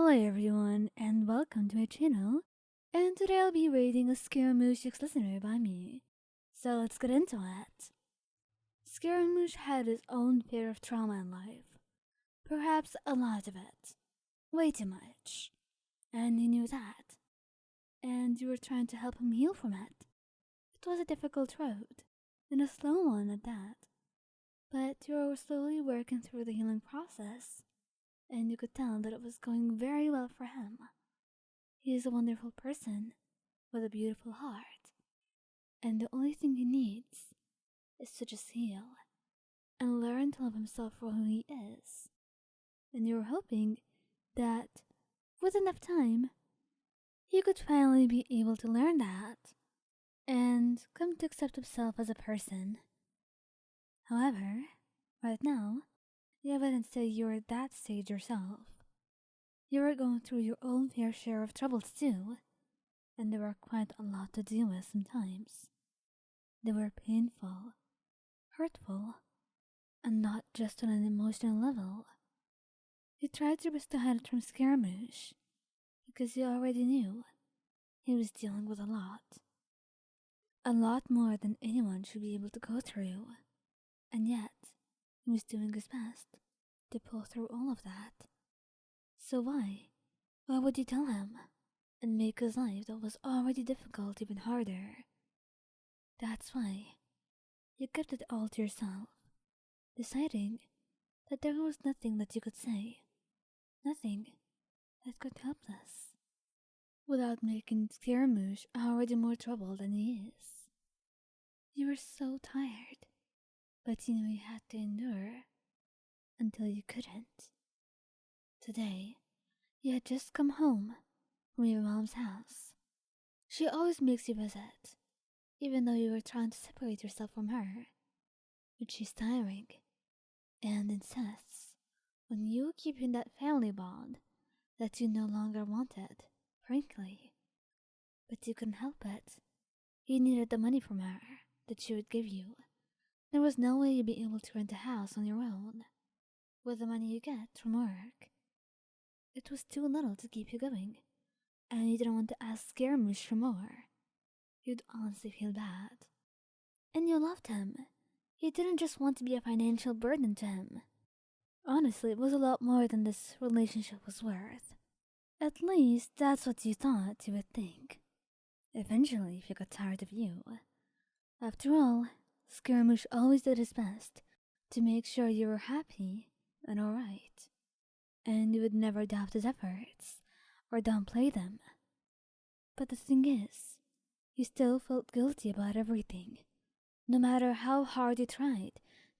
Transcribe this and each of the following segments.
Hi everyone, and welcome to my channel. And today I'll be rating a Scaramouche listener by me. So let's get into it. Scaramouche had his own fair of trauma in life. Perhaps a lot of it. Way too much. And he knew that. And you were trying to help him heal from it. It was a difficult road, and a slow one at that. But you were slowly working through the healing process, and you could tell that it was going very well for him. He is a wonderful person with a beautiful heart, and the only thing he needs is to just heal and learn to love himself for who he is. And you were hoping that with enough time, he could finally be able to learn that and come to accept himself as a person. However, right now, you wouldn't say you're at that stage yourself. You were going through your own fair share of troubles too, and there were quite a lot to deal with sometimes. They were painful, hurtful, and not just on an emotional level. You tried your best to hide it from Scaramouche, because you already knew he was dealing with a lot. A lot more than anyone should be able to go through, and yet he was doing his best to pull through all of that. So why? Why would you tell him and make his life that was already difficult even harder? That's why you kept it all to yourself, deciding that there was nothing that you could say, nothing that could help us, without making Scaramouche already more trouble than he is. You were so tired, but you knew you had to endure until you couldn't. Today, you had just come home from your mom's house. She always makes you visit, even though you were trying to separate yourself from her. But she's tiring and insists on you keeping that family bond that you no longer wanted, frankly. But you couldn't help it. You needed the money from her that she would give you. There was no way you'd be able to rent a house on your own with the money you get from work. It was too little to keep you going, and you didn't want to ask Scaramouche for more. You'd honestly feel bad. And you loved him. You didn't just want to be a financial burden to him. Honestly, it was a lot more than this relationship was worth. At least, that's what you thought you would think. Eventually, if he got tired of you. After all, Scaramouche always did his best to make sure you were happy and alright. And you would never doubt his efforts or downplay them. But the thing is, you still felt guilty about everything, no matter how hard you tried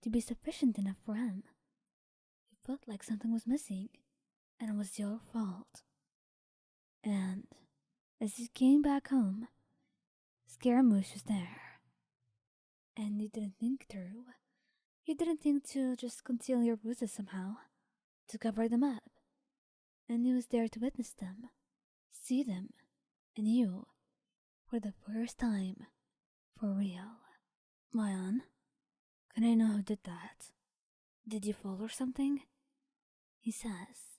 to be sufficient enough for him. You felt like something was missing, and it was your fault. And as you came back home, Scaramouche was there. And you didn't think through. You didn't think to just conceal your bruises somehow, to cover them up. And he was there to witness them, see them, and you, for the first time, for real. Mayan, can I know who did that? Did you fall or something? He says,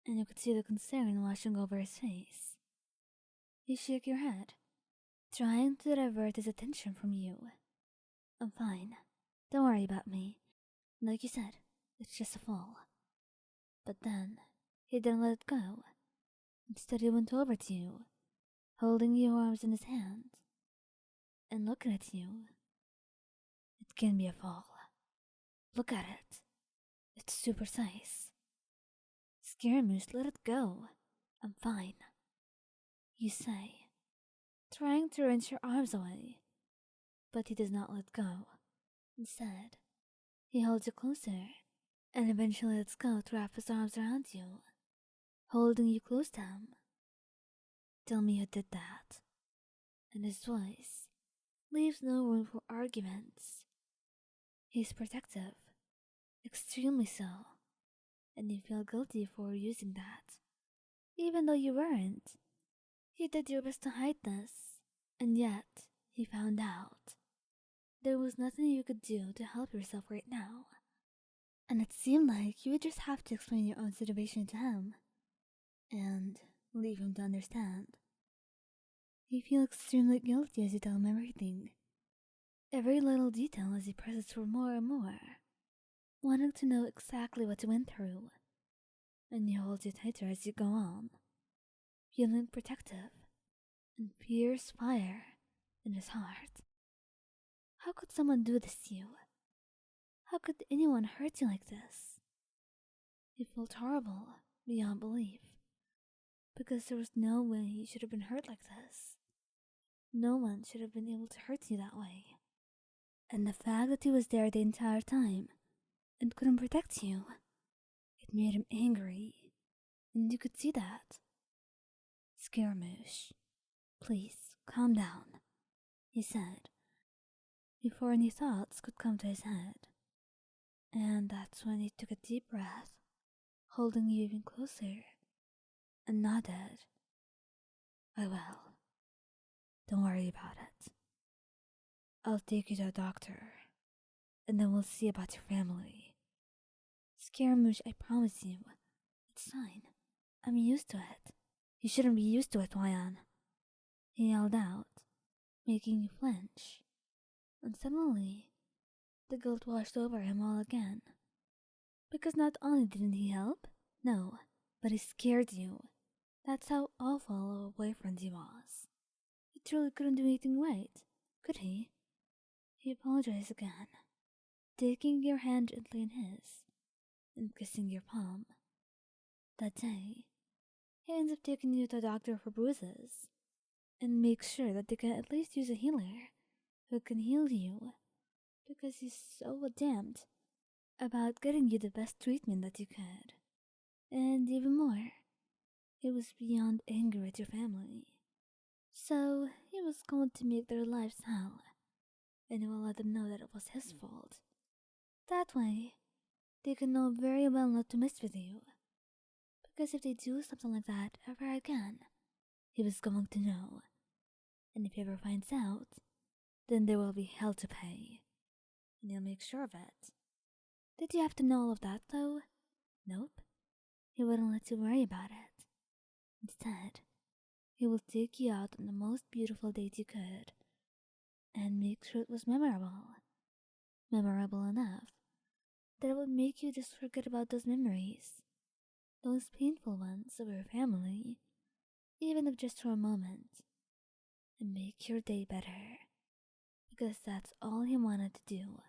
and you could see the concern washing over his face. You shake your head, trying to divert his attention from you. I'm fine. Don't worry about me. Like you said, it's just a fall. But then, he didn't let it go. Instead, he went over to you, holding your arms in his hand, and looking at you. It can be a fall. Look at it. It's super size. Scaramouche, let it go. I'm fine. You say, trying to wrench your arms away. But he does not let go. Instead, he holds you closer, and eventually lets go to wrap his arms around you, holding you close to him. Tell me who did that. And his voice leaves no room for arguments. He's protective, extremely so, and you feel guilty for using that. Even though you weren't. You did your best to hide this, and yet he found out. There was nothing you could do to help yourself right now, and it seemed like you would just have to explain your own situation to him. and leave him to understand. You feel extremely guilty as you tell him everything, every little detail as he presses for more and more, wanting to know exactly what you went through, and he holds you tighter as you go on, feeling protective and fierce fire in his heart. How could someone do this to you? How could anyone hurt you like this? He felt horrible beyond belief, because there was no way he should have been hurt like this. No one should have been able to hurt you that way. And the fact that he was there the entire time and couldn't protect you, it made him angry, and you could see that. Scaramouche, please calm down, he said, before any thoughts could come to his head. And that's when he took a deep breath, holding you even closer, and nodded. I will. Don't worry about it. I'll take you to a doctor, and then we'll see about your family. Scaramouche, I promise you. It's fine. I'm used to it. You shouldn't be used to it, Ryan. He yelled out, making you flinch. And suddenly, the guilt washed over him all again. Because not only didn't he help, no, but he scared you. That's how awful of a boyfriend he was. He truly couldn't do anything right, could he? He apologized again, taking your hand gently in his, and kissing your palm. That day, he ends up taking you to a doctor for bruises, and makes sure that they can at least use a healer who can heal you, because he's so damned about getting you the best treatment that you could. And even more, he was beyond angry at your family. So he was going to make their lives hell, and he will let them know that it was his fault. That way, they can know very well not to mess with you. Because if they do something like that ever again, he was going to know. And if he ever finds out, then there will be hell to pay. And he'll make sure of it. Did you have to know all of that, though? Nope. He wouldn't let you worry about it. Instead, he will take you out on the most beautiful date you could, and make sure it was memorable. Memorable enough that it would make you just forget about those memories, those painful ones of your family, even if just for a moment, and make your day better, because that's all he wanted to do.